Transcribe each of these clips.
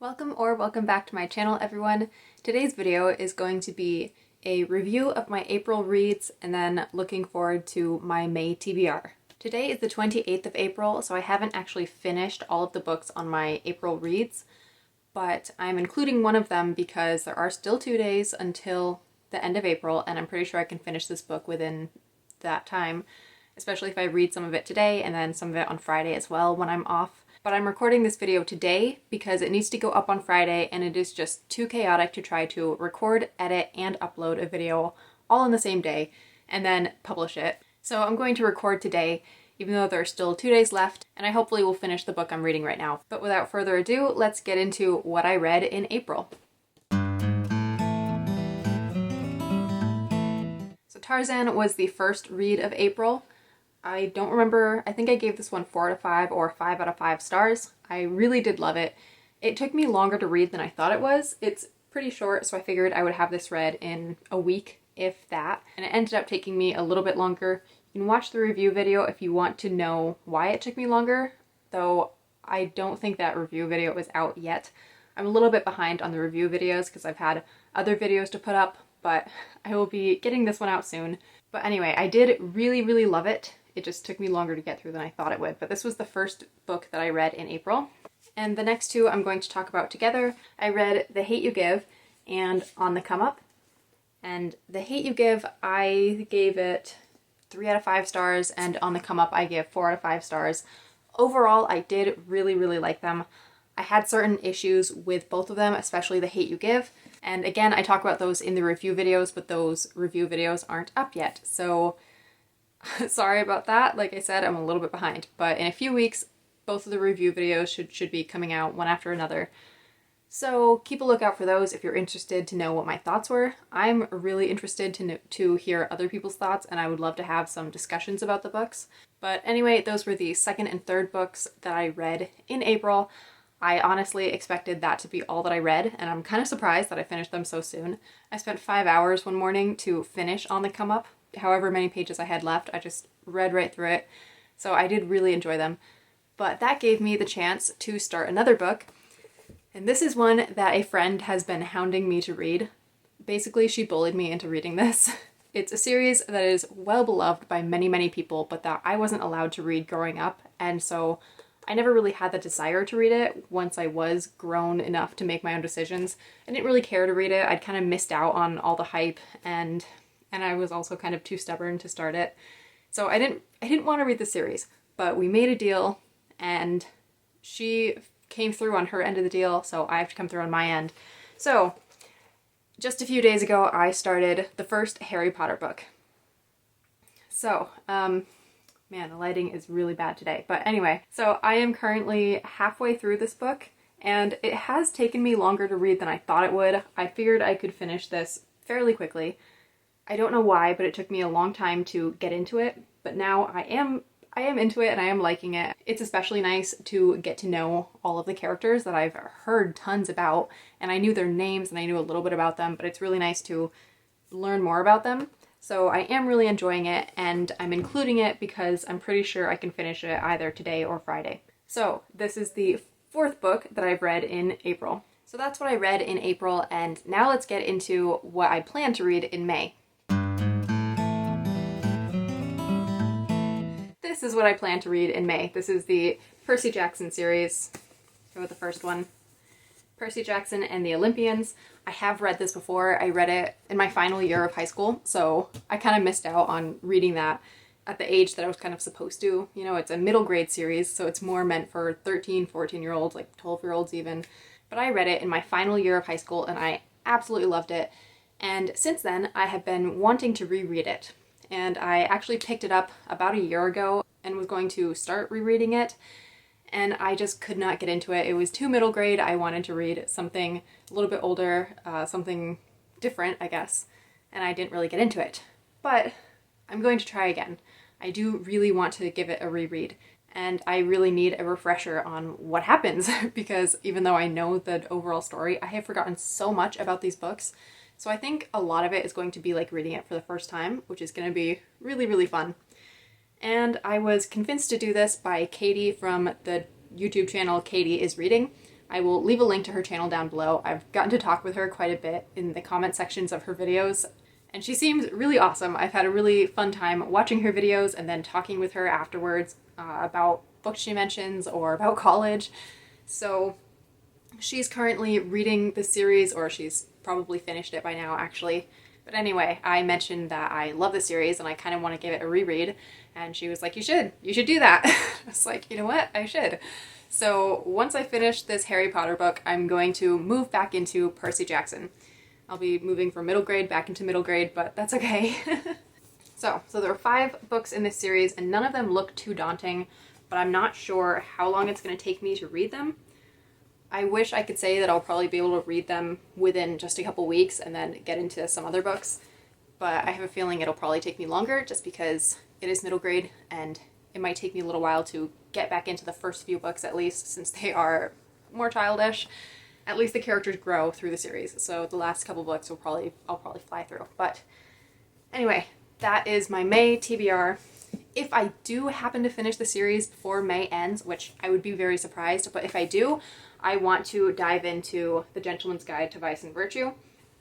Welcome back to my channel, everyone. Today's video is going to be a review of my April reads and then looking forward to my May TBR. Today is the 28th of April, so I haven't actually finished all of the books on my April reads, but I'm including one of them because there are still 2 days until the end of April, and I'm pretty sure I can finish this book within that time, especially if I read some of it today and then some of it on Friday as well when I'm off. But I'm recording this video today because it needs to go up on Friday, and it is just too chaotic to try to record, edit, and upload a video all on the same day and then publish it. So I'm going to record today, even though there are still 2 days left, and I hopefully will finish the book I'm reading right now. But without further ado, let's get into what I read in April. So Tarzan was the first read of April. I don't remember, I think I gave this one 4 out of 5 or 5 out of 5 stars. I really did love it. It took me longer to read than I thought it was. It's pretty short, so I figured I would have this read in a week, if that. And it ended up taking me a little bit longer. You can watch the review video if you want to know why it took me longer, though I don't think that review video is out yet. I'm a little bit behind on the review videos because I've had other videos to put up, but I will be getting this one out soon. But anyway, I did really love it. It just took me longer to get through than I thought it would, but this was the first book that I read in April. And the next two I'm going to talk about together. I read The Hate You Give and On the Come Up. And The Hate You Give, I gave it 3 out of 5 stars, and On the Come Up I gave 4 out of 5 stars. Overall, I did really like them. I had certain issues with both of them, especially The Hate You Give. And again, I talk about those in the review videos, but those review videos aren't up yet, so sorry about that. Like I said, I'm a little bit behind, but in a few weeks, both of the review videos should be coming out one after another. So keep a lookout for those if you're interested to know what my thoughts were. I'm really interested to hear other people's thoughts, and I would love to have some discussions about the books. But anyway, those were the second and third books that I read in April. I honestly expected that to be all that I read, and I'm kind of surprised that I finished them so soon. I spent 5 hours one morning to finish On the Come Up. However many pages I had left, I just read right through it. So I did really enjoy them. But that gave me the chance to start another book. And this is one that a friend has been hounding me to read. Basically, she bullied me into reading this. It's a series that is well beloved by many people, but that I wasn't allowed to read growing up. And so I never really had the desire to read it once I was grown enough to make my own decisions. I didn't really care to read it. I'd kind of missed out on all the hype, and I was also kind of too stubborn to start it. So I didn't want to read the series, but we made a deal and she came through on her end of the deal, so I have to come through on my end. So just a few days ago, I started the first Harry Potter book. So, man, the lighting is really bad today. But anyway, so I am currently halfway through this book, and it has taken me longer to read than I thought it would. I figured I could finish this fairly quickly. I don't know why, but it took me a long time to get into it, but now I am into it and I am liking it. It's especially nice to get to know all of the characters that I've heard tons about, and I knew their names and I knew a little bit about them, but it's really nice to learn more about them. So I am really enjoying it, and I'm including it because I'm pretty sure I can finish it either today or Friday. So this is the fourth book that I've read in April. So that's what I read in April, and now let's get into what I plan to read in May. This is what I plan to read in May. This is the Percy Jackson series. Go with the first one. Percy Jackson and the Olympians. I have read this before. I read it in my final year of high school, so I kind of missed out on reading that at the age that I was kind of supposed to. You know, it's a middle grade series, so it's more meant for 13, 14-year-olds, like 12-year-olds even. But I read it in my final year of high school, and I absolutely loved it. And since then, I have been wanting to reread it. And I actually picked it up about a year ago and was going to start rereading it, and I just could not get into it. It was too middle grade. I wanted to read something a little bit older, something different, I guess, and I didn't really get into it. But I'm going to try again. I do really want to give it a reread, and I really need a refresher on what happens because even though I know the overall story, I have forgotten so much about these books. So I think a lot of it is going to be like reading it for the first time, which is going to be really fun. And I was convinced to do this by Katie from the YouTube channel Katie is Reading. I will leave a link to her channel down below. I've gotten to talk with her quite a bit in the comment sections of her videos, and she seems really awesome. I've had a really fun time watching her videos and then talking with her afterwards about books she mentions or about college. So she's currently reading the series, or she's probably finished it by now actually. But anyway, I mentioned that I love the series and I kind of want to give it a reread, and she was like, you should do that. I was like, you know what, I should. So once I finish this Harry Potter book, I'm going to move back into Percy Jackson. I'll be moving from middle grade back into middle grade, but that's okay. So there are 5 books in this series, and none of them look too daunting, but I'm not sure how long it's going to take me to read them. I wish I could say that I'll probably be able to read them within just a couple weeks and then get into some other books, but I have a feeling it'll probably take me longer just because it is middle grade and it might take me a little while to get back into the first few books, at least, since they are more childish. At least the characters grow through the series, so the last couple books I'll probably fly through. But anyway, that is my May TBR. If I do happen to finish the series before May ends, which I would be very surprised, but if I do, I want to dive into The Gentleman's Guide to Vice and Virtue.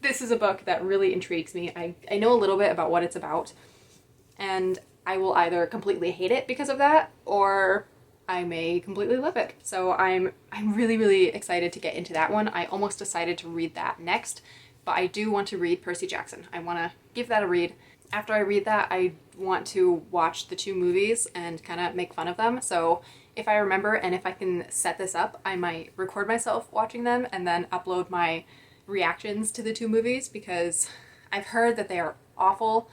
This is a book that really intrigues me. I know a little bit about what it's about, and I will either completely hate it because of that, or I may completely love it. So I'm really, really excited to get into that one. I almost decided to read that next, but I do want to read Percy Jackson. I want to give that a read. After I read that, I want to watch the 2 movies and kind of make fun of them. So if I remember and if I can set this up, I might record myself watching them and then upload my reactions to the 2 movies, because I've heard that they are awful.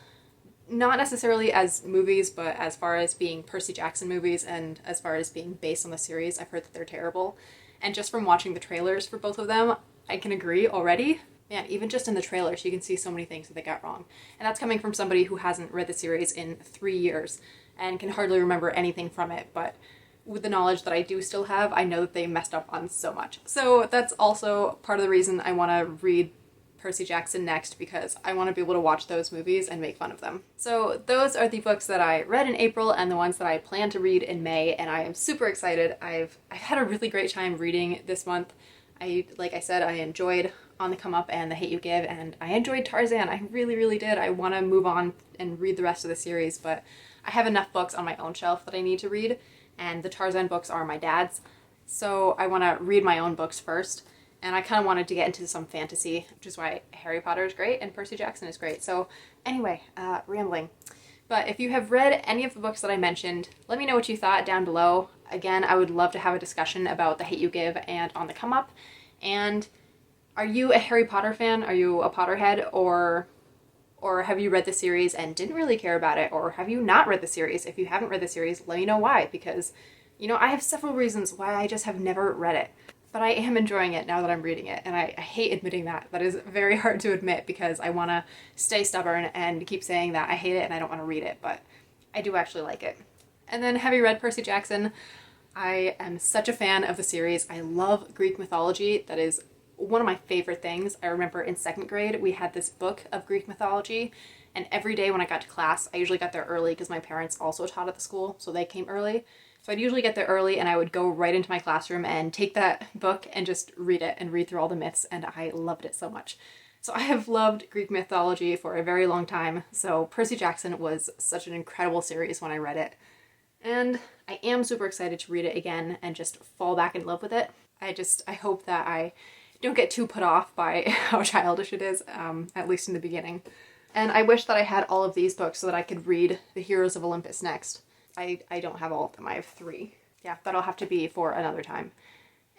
Not necessarily as movies, but as far as being Percy Jackson movies and as far as being based on the series, I've heard that they're terrible. And just from watching the trailers for both of them, I can agree already. Man, even just in the trailers, you can see so many things that they got wrong. And that's coming from somebody who hasn't read the series in 3 years and can hardly remember anything from it. But with the knowledge that I do still have, I know that they messed up on so much. So that's also part of the reason I want to read Percy Jackson next, because I want to be able to watch those movies and make fun of them. So those are the books that I read in April and the ones that I plan to read in May, and I am super excited. I've had a really great time reading this month. Like I said, I enjoyed On the Come Up and The Hate You Give, and I enjoyed Tarzan. I really, really did. I want to move on and read the rest of the series, but I have enough books on my own shelf that I need to read, and the Tarzan books are my dad's, so I want to read my own books first. And I kind of wanted to get into some fantasy, which is why Harry Potter is great and Percy Jackson is great. So anyway, rambling. But if you have read any of the books that I mentioned, let me know what you thought down below. Again, I would love to have a discussion about The Hate You Give and On the Come Up. And are you a Harry Potter fan? Are you a Potterhead? Or have you read the series and didn't really care about it? Or have you not read the series? If you haven't read the series, let me know why. Because, you know, I have several reasons why I just have never read it. But I am enjoying it now that I'm reading it, and I hate admitting that. That is very hard to admit because I want to stay stubborn and keep saying that I hate it and I don't want to read it, but I do actually like it. And then, have you read Percy Jackson? I am such a fan of the series. I love Greek mythology. That is one of my favorite things. I remember in 2nd grade we had this book of Greek mythology, and every day when I got to class, I usually got there early because my parents also taught at the school, so they came early. So I'd usually get there early and I would go right into my classroom and take that book and just read it and read through all the myths, and I loved it so much. So I have loved Greek mythology for a very long time, so Percy Jackson was such an incredible series when I read it. And I am super excited to read it again and just fall back in love with it. I hope that I don't get too put off by how childish it is, at least in the beginning. And I wish that I had all of these books so that I could read The Heroes of Olympus next. I don't have all of them. I have 3. Yeah, that'll have to be for another time.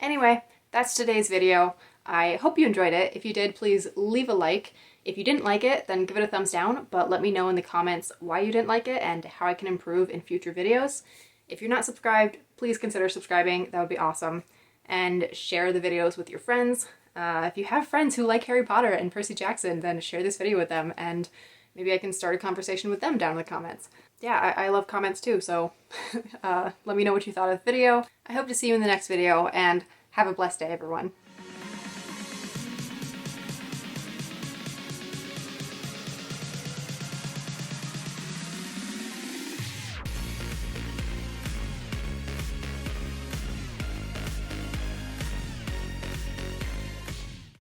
Anyway, that's today's video. I hope you enjoyed it. If you did, please leave a like. If you didn't like it, then give it a thumbs down, but let me know in the comments why you didn't like it and how I can improve in future videos. If you're not subscribed, please consider subscribing. That would be awesome. And share the videos with your friends. If you have friends who like Harry Potter and Percy Jackson, then share this video with them, and maybe I can start a conversation with them down in the comments. Yeah, I love comments too, so let me know what you thought of the video. I hope to see you in the next video, and have a blessed day, everyone.